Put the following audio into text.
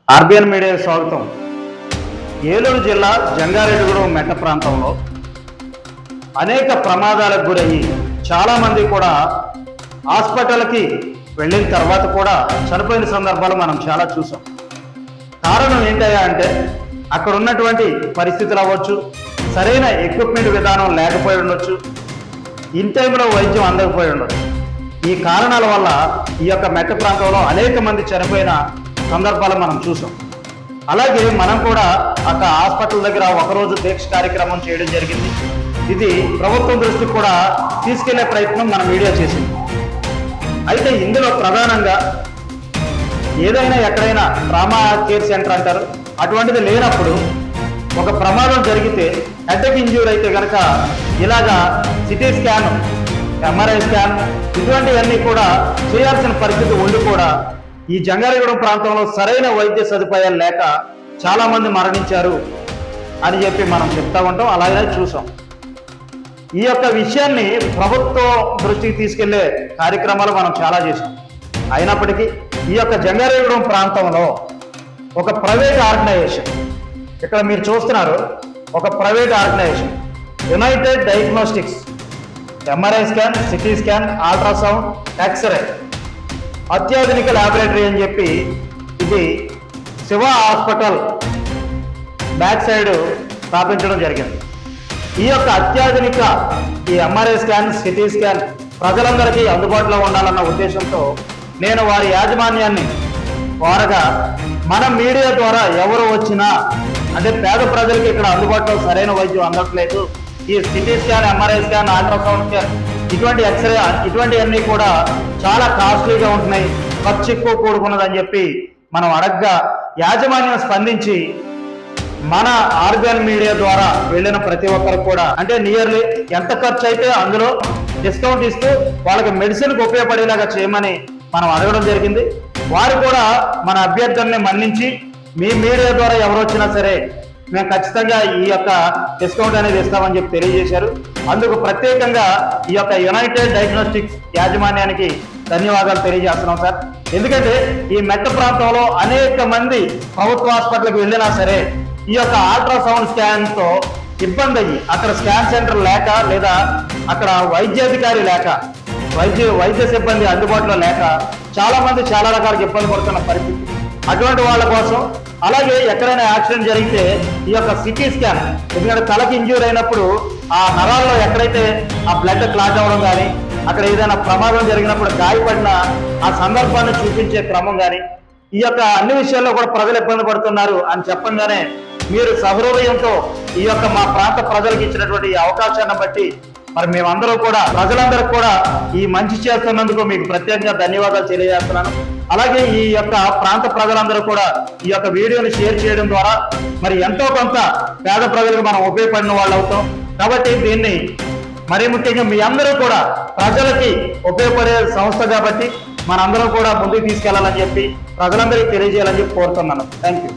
RBN media స్వాగతం. ఏలూరు జిల్లా జంగారెడ్డిగూడెం మెట్ట ప్రాంతంలో అనేక ప్రమాదాలకు గురయ్యి చాలామంది కూడా హాస్పిటల్కి వెళ్ళిన తర్వాత కూడా చనిపోయిన సందర్భాలు మనం చాలా చూసాం. కారణం ఏంటయ్యా అంటే అక్కడ ఉన్నటువంటి పరిస్థితులు అవ్వచ్చు, సరైన ఎక్విప్మెంట్ విధానం లేకపోయి ఉండొచ్చు, ఇన్ టైంలో వైద్యం అందకపోయి ఉండొచ్చు. ఈ కారణాల వల్ల ఈ యొక్క మెట్ట ప్రాంతంలో అనేక మంది చనిపోయిన సందర్భాలు మనం చూసాం. అలాగే మనం కూడా అక్కడ హాస్పిటల్ దగ్గర ఒకరోజు దీక్ష కార్యక్రమం చేయడం జరిగింది. ఇది ప్రభుత్వం దృష్టికి కూడా తీసుకెళ్లే ప్రయత్నం మన మీడియా చేసింది. అయితే ఇందులో ప్రధానంగా ఏదైనా ఎక్కడైనా ట్రామా కేర్ సెంటర్ అంటారు, అటువంటిది లేనప్పుడు ఒక ప్రమాదం జరిగితే హెడ్కి ఇంజ్యూర్ అయితే కనుక ఇలాగా సిటీ స్కాన్, ఎంఆర్ఐ స్కాన్ ఇటువంటివన్నీ కూడా చేయాల్సిన పరిస్థితి ఉండి కూడా ఈ జంగారెడ్డిగూడెం ప్రాంతంలో సరైన వైద్య సదుపాయాలు లేక చాలా మంది మరణించారు అని చెప్పి మనం చెప్తా ఉంటాం, అలాగే చూసాం. ఈ యొక్క విషయాన్ని ప్రభుత్వం దృష్టికి తీసుకెళ్లే కార్యక్రమాలు మనం చాలా చేసాం. అయినప్పటికీ ఈ యొక్క జంగారెడ్డిగూడెం ప్రాంతంలో ఒక ప్రైవేట్ ఆర్గనైజేషన్, ఇక్కడ మీరు చూస్తున్నారు, ఒక private organisation united diagnostics, MRI scan, CT scan, ultrasound, x ray, అత్యాధునిక ల్యాబొరేటరీ అని చెప్పి ఇది శివ హాస్పిటల్ బ్యాక్ సైడ్ స్థాపించడం జరిగింది. ఈ యొక్క అత్యాధునిక ఈ ఎంఆర్ఐ స్కాన్, సిటీ స్కాన్ ప్రజలందరికీ అందుబాటులో ఉండాలన్న ఉద్దేశంతో నేను వారి యాజమాన్యాన్ని కోరగా మన మీడియా ద్వారా ఎవరు వచ్చినా, అంటే పేద ప్రజలకి ఇక్కడ అందుబాటులో సరైన వైద్యం అందట్లేదు, ఈ CT scan, MRI scan, ultrasound scan, ఇటువంటి ఎక్స్రే ఇటువంటివన్నీ కూడా చాలా కాస్ట్లీగా ఉంటున్నాయి, ఖర్చు ఎక్కువ కూడుకున్నదని చెప్పి మనం అడగ్గా యాజమాన్యం స్పందించి మన ఆర్బిఎన్ మీడియా ద్వారా వెళ్ళిన ప్రతి ఒక్కరు కూడా అంటే నియర్లీ ఎంత ఖర్చు అయితే అందులో డిస్కౌంట్ ఇస్తూ వాళ్ళకి మెడిసిన్కి ఉపయోగపడేలాగా చేయమని మనం అడగడం జరిగింది. వారు కూడా మన అభ్యర్థుల్ని మన్నించి మీ మీడియా ద్వారా ఎవరు వచ్చినా సరే మేము ఖచ్చితంగా ఈ యొక్క డిస్కౌంట్ అనేది ఇస్తామని చెప్పి తెలియజేశారు. అందుకు ప్రత్యేకంగా ఈ యొక్క యునైటెడ్ డయాగ్నోస్టిక్స్ యాజమాన్యానికి ధన్యవాదాలు తెలియజేస్తున్నాం సార్. ఎందుకంటే ఈ మెట్ట ప్రాంతంలో అనేక మంది ప్రభుత్వ హాస్పిటల్కి వెళ్ళినా సరే ఈ యొక్క అల్ట్రాసౌండ్ స్కాన్తో ఇబ్బంది అయ్యి అక్కడ స్కాన్ సెంటర్ లేక, లేదా అక్కడ వైద్యాధికారి లేక, వైద్య సిబ్బంది అందుబాటులో లేక చాలా మంది చాలా రకాలుగా ఇబ్బంది పడుతున్న పరిస్థితి. అటువంటి వాళ్ళ కోసం, అలాగే ఎక్కడైనా యాక్సిడెంట్ జరిగితే ఈ యొక్క సిటీ స్కాన్, ఎందుకంటే తలకి ఇంజ్యూర్ అయినప్పుడు ఆ నరాల్లో ఎక్కడైతే ఆ బ్లడ్ క్లాట్ అవ్వడం కానీ, అక్కడ ఏదైనా ప్రమాదం జరిగినప్పుడు గాయపడిన ఆ సందర్భాన్ని చూపించే క్రమం కానీ, ఈ యొక్క అన్ని విషయాల్లో కూడా ప్రజలు ఇబ్బంది పడుతున్నారు అని చెప్పంగానే మీరు సహృదయంతో ఈ యొక్క మా ప్రాంత ప్రజలకు ఇచ్చినటువంటి ఈ అవకాశాన్ని బట్టి మరి మేమందరూ కూడా ప్రజలందరూ కూడా ఈ మంచి చేస్తున్నందుకు మీకు ప్రత్యేకంగా ధన్యవాదాలు తెలియజేస్తున్నాను. అలాగే ఈ యొక్క ప్రాంత ప్రజలందరూ కూడా ఈ యొక్క వీడియోని షేర్ చేయడం ద్వారా మరి ఎంతో కొంత పేద ప్రజలకు మనం ఉపయోగపడిన వాళ్ళు అవుతాం. కాబట్టి దీన్ని మరీ ముఖ్యంగా మీ అందరూ కూడా ప్రజలకి ఉపయోగపడే సంస్థ కాబట్టి మనందరం కూడా ముందుకు తీసుకెళ్లాలని చెప్పి ప్రజలందరికీ తెలియజేయాలని చెప్పి కోరుతున్నాను. Thank you.